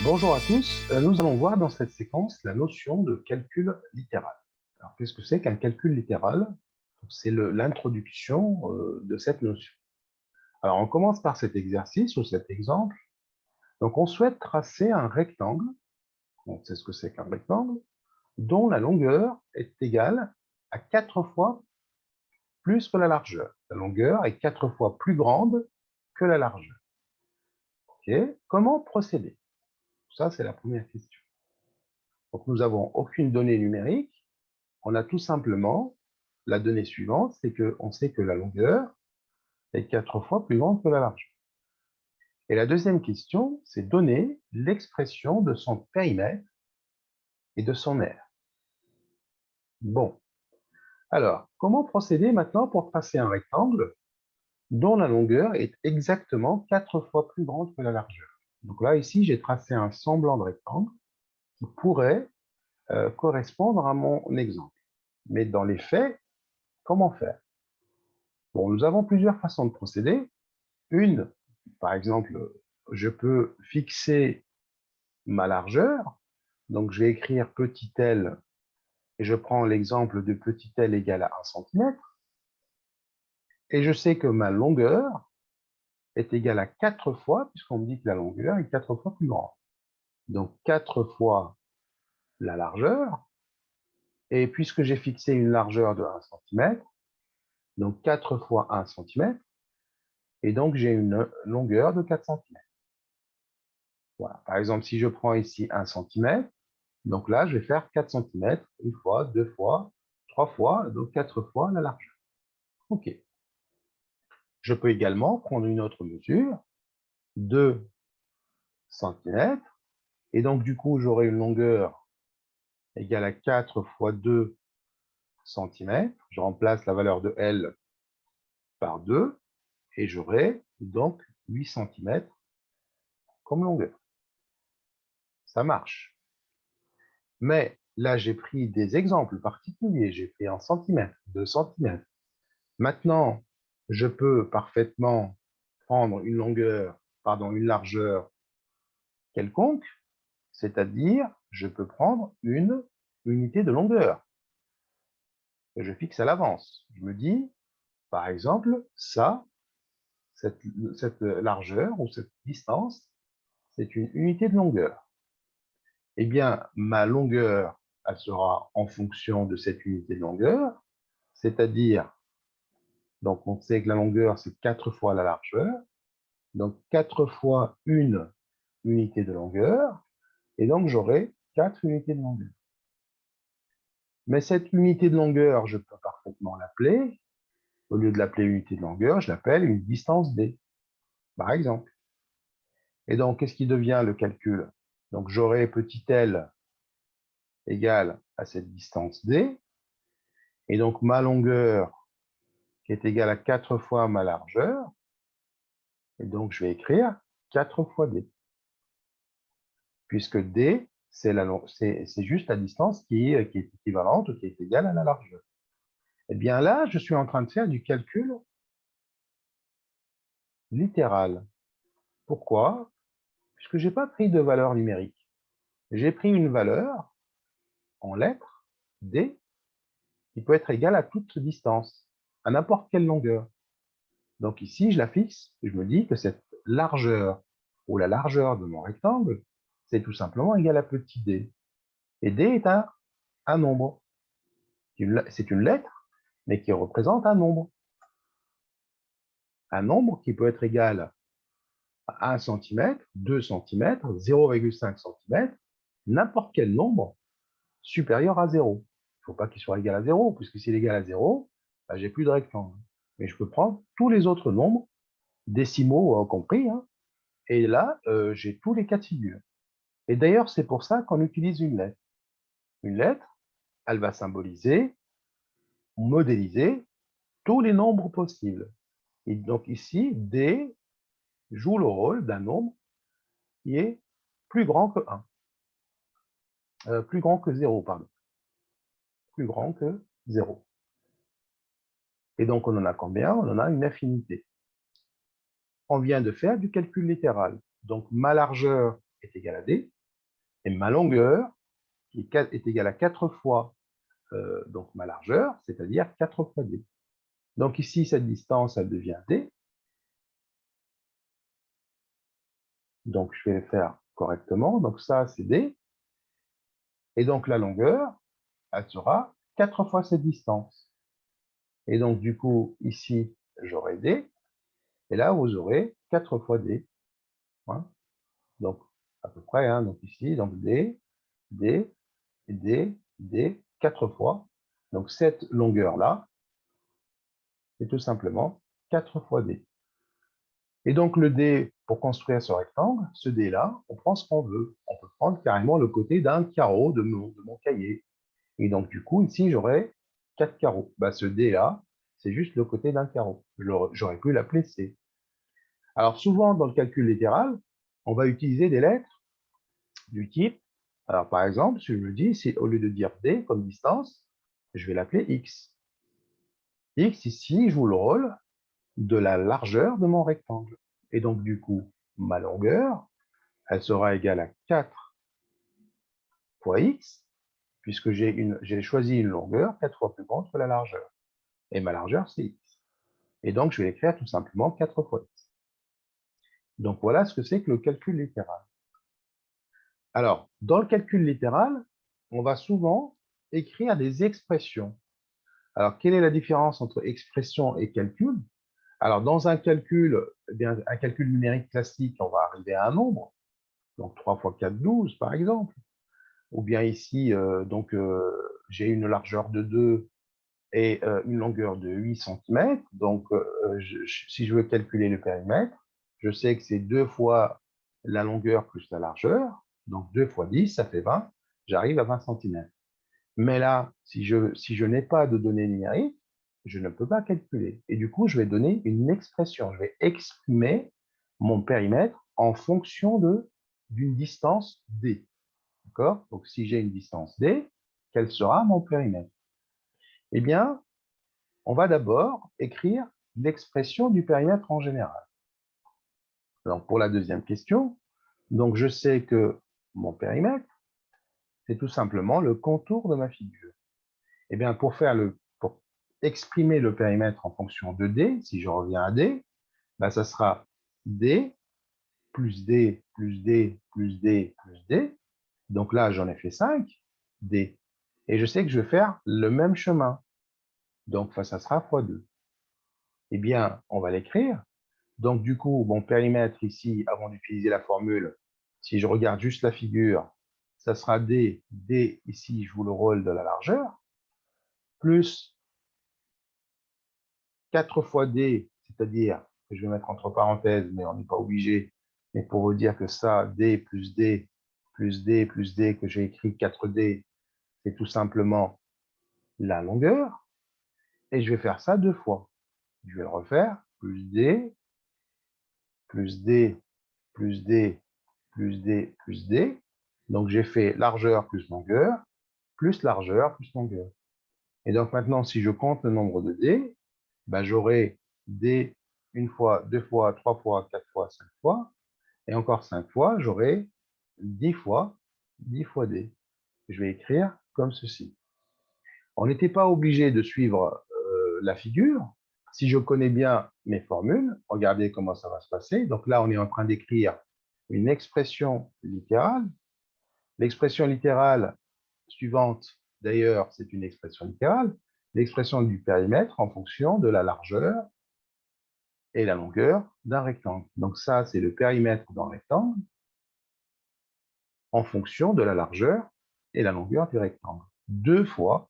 Bonjour à tous, nous allons voir dans cette séquence la notion de calcul littéral. Alors, qu'est-ce que c'est qu'un calcul littéral? C'est l'introduction de cette notion. Alors, on commence par cet exercice ou cet exemple. Donc, on souhaite tracer un rectangle, on sait ce que c'est qu'un rectangle, dont la longueur est égale à 4 fois plus que la largeur. La longueur est 4 fois plus grande que la largeur. Ok. Comment procéder? Ça, c'est la première question. Donc, nous n'avons aucune donnée numérique. On a tout simplement la donnée suivante, c'est qu'on sait que la longueur est 4 fois plus grande que la largeur. Et la deuxième question, c'est donner l'expression de son périmètre et de son aire. Bon, alors, comment procéder maintenant pour tracer un rectangle dont la longueur est exactement 4 fois plus grande que la largeur? Donc là, ici, j'ai tracé un semblant de rectangle qui pourrait correspondre à mon exemple. Mais dans les faits, comment faire? Bon, nous avons plusieurs façons de procéder. Une, par exemple, je peux fixer ma largeur. Donc, je vais écrire petit l, et je prends l'exemple de petit l égale à 1 cm. Et je sais que ma longueur est égale à 4 fois, puisqu'on me dit que la longueur est 4 fois plus grande. Donc, 4 fois la largeur. Et puisque j'ai fixé une largeur de 1 cm, donc 4 fois 1 cm, et donc j'ai une longueur de 4 cm. Voilà. Par exemple, si je prends ici 1 cm, donc là, je vais faire 4 cm, une fois, deux fois, trois fois, donc 4 fois la largeur. OK. Je peux également prendre une autre mesure, 2 cm, et donc du coup, j'aurai une longueur égale à 4 fois 2 cm. Je remplace la valeur de L par 2, et j'aurai donc 8 cm comme longueur. Ça marche. Mais là, j'ai pris des exemples particuliers. J'ai pris 1 cm, 2 cm. Maintenant, je peux parfaitement prendre une largeur quelconque, c'est-à-dire je peux prendre une unité de longueur que je fixe à l'avance. Je me dis, par exemple, cette largeur ou cette distance, c'est une unité de longueur. Eh bien, ma longueur, elle sera en fonction de cette unité de longueur, c'est-à-dire, donc on sait que la longueur, c'est 4 fois la largeur, donc 4 fois une unité de longueur, et donc j'aurai 4 unités de longueur. Mais cette unité de longueur, je peux parfaitement l'appeler, au lieu de l'appeler unité de longueur, je l'appelle une distance d, par exemple. Et donc, qu'est-ce qui devient le calcul? Donc, j'aurai petit l égale à cette distance d, et donc ma longueur qui est égale à 4 fois ma largeur, et donc je vais écrire 4 fois d, puisque d, c'est juste la distance qui est équivalente, qui est égale à la largeur. Eh bien là, je suis en train de faire du calcul littéral. Pourquoi? Puisque je n'ai pas pris de valeur numérique. J'ai pris une valeur en lettres, d, qui peut être égale à toute distance, à n'importe quelle longueur. Donc ici, je la fixe, et je me dis que cette largeur, ou la largeur de mon rectangle, c'est tout simplement égal à petit d. Et d est un nombre. C'est une lettre, mais qui représente un nombre. Un nombre qui peut être égal à 1 cm, 2 cm, 0,5 cm, n'importe quel nombre supérieur à 0. Il ne faut pas qu'il soit égal à 0, puisque s'il est égal à 0, ben, j'ai plus de rectangle. Mais je peux prendre tous les autres nombres, décimaux compris, hein, et là, j'ai tous les cas de figure. Et d'ailleurs, c'est pour ça qu'on utilise une lettre. Une lettre, elle va symboliser, modéliser tous les nombres possibles. Et donc ici, D joue le rôle d'un nombre qui est plus grand que 1. Plus grand que 0, pardon. Plus grand que 0. Et donc, on en a combien? On en a une infinité. On vient de faire du calcul littéral. Donc, ma largeur est égal à D, et ma longueur est égale à 4 fois donc ma largeur, c'est-à-dire 4 fois D. Donc ici, cette distance, elle devient D. Donc je vais le faire correctement. Donc ça, c'est D. Et donc la longueur, elle sera 4 fois cette distance. Et donc du coup, ici, j'aurai D. Et là, vous aurez 4 fois D. Hein. Donc à peu près, hein, donc ici, donc D, D, D, D, 4 fois. Donc cette longueur-là, c'est tout simplement 4 fois D. Et donc le D, pour construire ce rectangle, ce D-là, on prend ce qu'on veut. On peut prendre carrément le côté d'un carreau de mon cahier. Et donc du coup, ici, j'aurai 4 carreaux. Bah, ce D-là, c'est juste le côté d'un carreau. J'aurais pu l'appeler C. Alors souvent, dans le calcul littéral, on va utiliser des lettres du type, alors par exemple, si je me dis, au lieu de dire D comme distance, je vais l'appeler X. X, ici, joue le rôle de la largeur de mon rectangle. Et donc, du coup, ma longueur, elle sera égale à 4 fois X, puisque j'ai choisi une longueur 4 fois plus grande que la largeur. Et ma largeur, c'est X. Et donc, je vais écrire tout simplement 4 fois X. Donc, voilà ce que c'est que le calcul littéral. Alors, dans le calcul littéral, on va souvent écrire des expressions. Alors, quelle est la différence entre expression et calcul? Alors, dans un calcul, eh bien, un calcul numérique classique, on va arriver à un nombre, donc 3 fois 4, 12, par exemple. Ou bien ici, j'ai une largeur de 2 et une longueur de 8 cm. Donc, si je veux calculer le périmètre, je sais que c'est 2 fois la longueur plus la largeur. Donc, 2 fois 10, ça fait 20. J'arrive à 20 cm. Mais là, si je n'ai pas de données numériques, je ne peux pas calculer. Et du coup, je vais donner une expression. Je vais exprimer mon périmètre en fonction d'une distance D. D'accord? Donc, si j'ai une distance D, quel sera mon périmètre? Eh bien, on va d'abord écrire l'expression du périmètre en général. Donc, pour la deuxième question, donc je sais que mon périmètre, c'est tout simplement le contour de ma figure. Eh bien, pour exprimer le périmètre en fonction de D, si je reviens à D, ben, ça sera D plus D plus D plus D plus D. Donc là, j'en ai fait 5, D. Et je sais que je vais faire le même chemin. Donc, ça sera fois 2. Eh bien, on va l'écrire. Donc, du coup, mon périmètre ici, avant d'utiliser la formule, si je regarde juste la figure, ça sera D. D, ici, joue le rôle de la largeur, plus 4 fois D, c'est-à-dire que je vais mettre entre parenthèses, mais on n'est pas obligé, mais pour vous dire que ça, D plus D plus D plus D, que j'ai écrit 4D, c'est tout simplement la longueur. Et je vais faire ça 2 fois. Je vais le refaire, plus D, plus D, plus D, plus D, plus D. Donc, j'ai fait largeur plus longueur plus longueur. Et donc, maintenant, si je compte le nombre de D, ben, j'aurai D une fois, 2 fois, 3 fois, 4 fois, 5 fois. Et encore 5 fois, j'aurai 10 fois D. Je vais écrire comme ceci. On n'était pas obligé de suivre la figure. Si je connais bien mes formules, regardez comment ça va se passer. Donc là, on est en train d'écrire une expression littérale. L'expression littérale suivante, d'ailleurs, c'est une expression littérale. L'expression du périmètre en fonction de la largeur et la longueur d'un rectangle. Donc ça, c'est le périmètre d'un rectangle en fonction de la largeur et la longueur du rectangle. 2 fois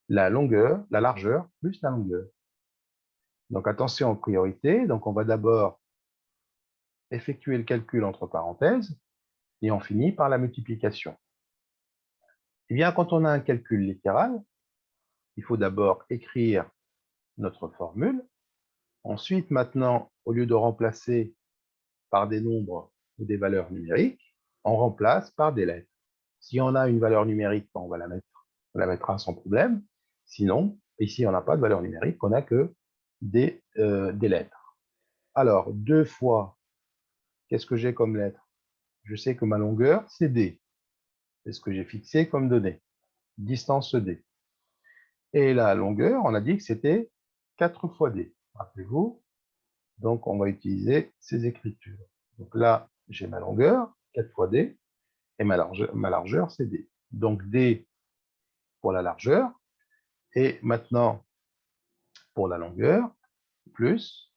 la largeur plus la longueur. Donc attention aux priorités. Donc on va d'abord effectuer le calcul entre parenthèses et on finit par la multiplication. Eh bien, quand on a un calcul littéral, il faut d'abord écrire notre formule. Ensuite, maintenant, au lieu de remplacer par des nombres ou des valeurs numériques, on remplace par des lettres. Si on a une valeur numérique, on la mettra sans problème. Sinon, ici, on n'a pas de valeur numérique, on n'a que des lettres. Alors, 2 fois, qu'est-ce que j'ai comme lettre? je sais que ma longueur, c'est D. C'est ce que j'ai fixé comme donnée, distance D. Et la longueur, on a dit que c'était 4 fois D. Rappelez-vous, donc on va utiliser ces écritures. Donc là, j'ai ma longueur, 4 fois D, et ma largeur c'est D. Donc D pour la largeur, et maintenant pour la longueur, plus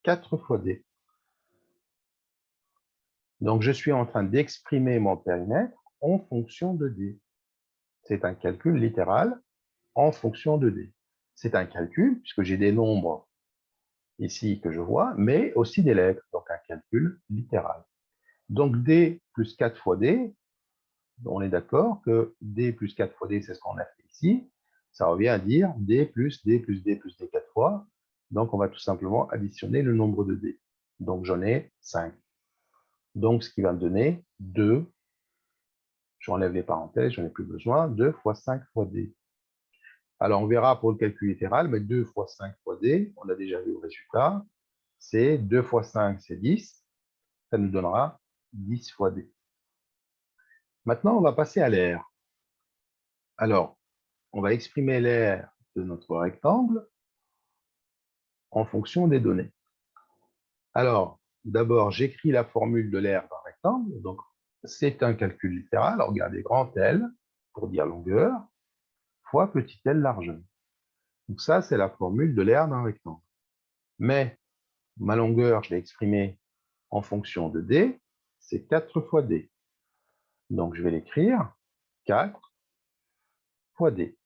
4 fois D. Donc je suis en train d'exprimer mon périmètre en fonction de D. C'est un calcul littéral en fonction de D. C'est un calcul, puisque j'ai des nombres ici que je vois, mais aussi des lettres, donc un calcul littéral. Donc D plus 4 fois D, on est d'accord que D plus 4 fois D, c'est ce qu'on a fait ici, ça revient à dire D plus D plus D plus D 4 fois, donc on va tout simplement additionner le nombre de D. Donc j'en ai 5. Donc ce qui va me donner 2, j'enlève les parenthèses, j'en ai plus besoin, 2 fois 5 fois D. Alors on verra pour le calcul littéral, mais 2 fois 5 fois D, on a déjà vu le résultat, c'est 2 fois 5, c'est 10, ça nous donnera 10 fois D. Maintenant, on va passer à l'aire. Alors, on va exprimer l'aire de notre rectangle en fonction des données. Alors, d'abord, j'écris la formule de l'aire d'un rectangle. Donc, c'est un calcul littéral. Alors, regardez, grand L pour dire longueur fois petit l largeur. Donc ça, c'est la formule de l'aire d'un rectangle. Mais ma longueur, je l'ai exprimée en fonction de D, c'est 4 fois D. Donc, je vais l'écrire 4 fois D.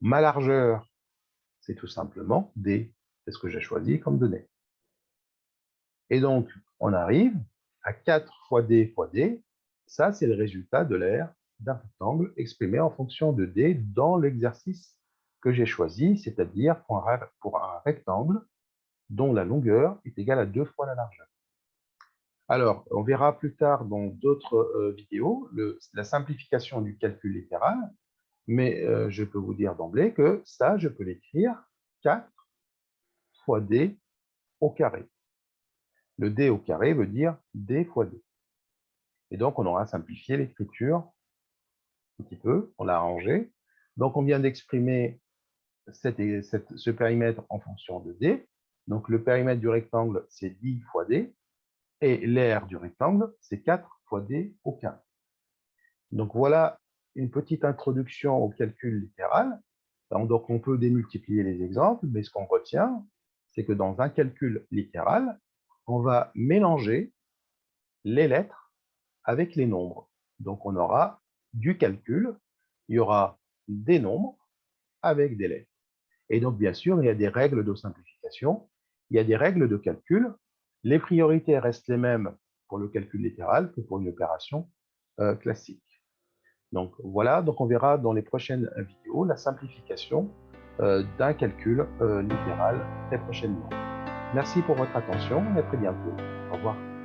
Ma largeur, c'est tout simplement D. C'est ce que j'ai choisi comme donnée. Et donc, on arrive à 4 fois D fois D. Ça, c'est le résultat de l'aire d'un rectangle exprimé en fonction de D dans l'exercice que j'ai choisi, c'est-à-dire pour un rectangle dont la longueur est égale à 2 fois la largeur. Alors, on verra plus tard dans d'autres vidéos la simplification du calcul littéral, mais je peux vous dire d'emblée que ça, je peux l'écrire 4 fois D au carré. Le D au carré veut dire D fois D. Et donc, on aura simplifié l'écriture un petit peu, on l'a arrangé. Donc, on vient d'exprimer ce périmètre en fonction de D. Donc, le périmètre du rectangle, c'est 10 fois D. Et l'aire du rectangle, c'est 4 fois D au carré. Donc, voilà une petite introduction au calcul littéral. Donc, on peut démultiplier les exemples, mais ce qu'on retient, c'est que dans un calcul littéral, on va mélanger les lettres avec les nombres. Donc, on aura du calcul, il y aura des nombres avec des lettres. Et donc, bien sûr, il y a des règles de simplification, il y a des règles de calcul. Les priorités restent les mêmes pour le calcul littéral que pour une opération classique. Donc, voilà, donc on verra dans les prochaines vidéos la simplification d'un calcul littéral très prochainement. Merci pour votre attention et à très bientôt. Au revoir.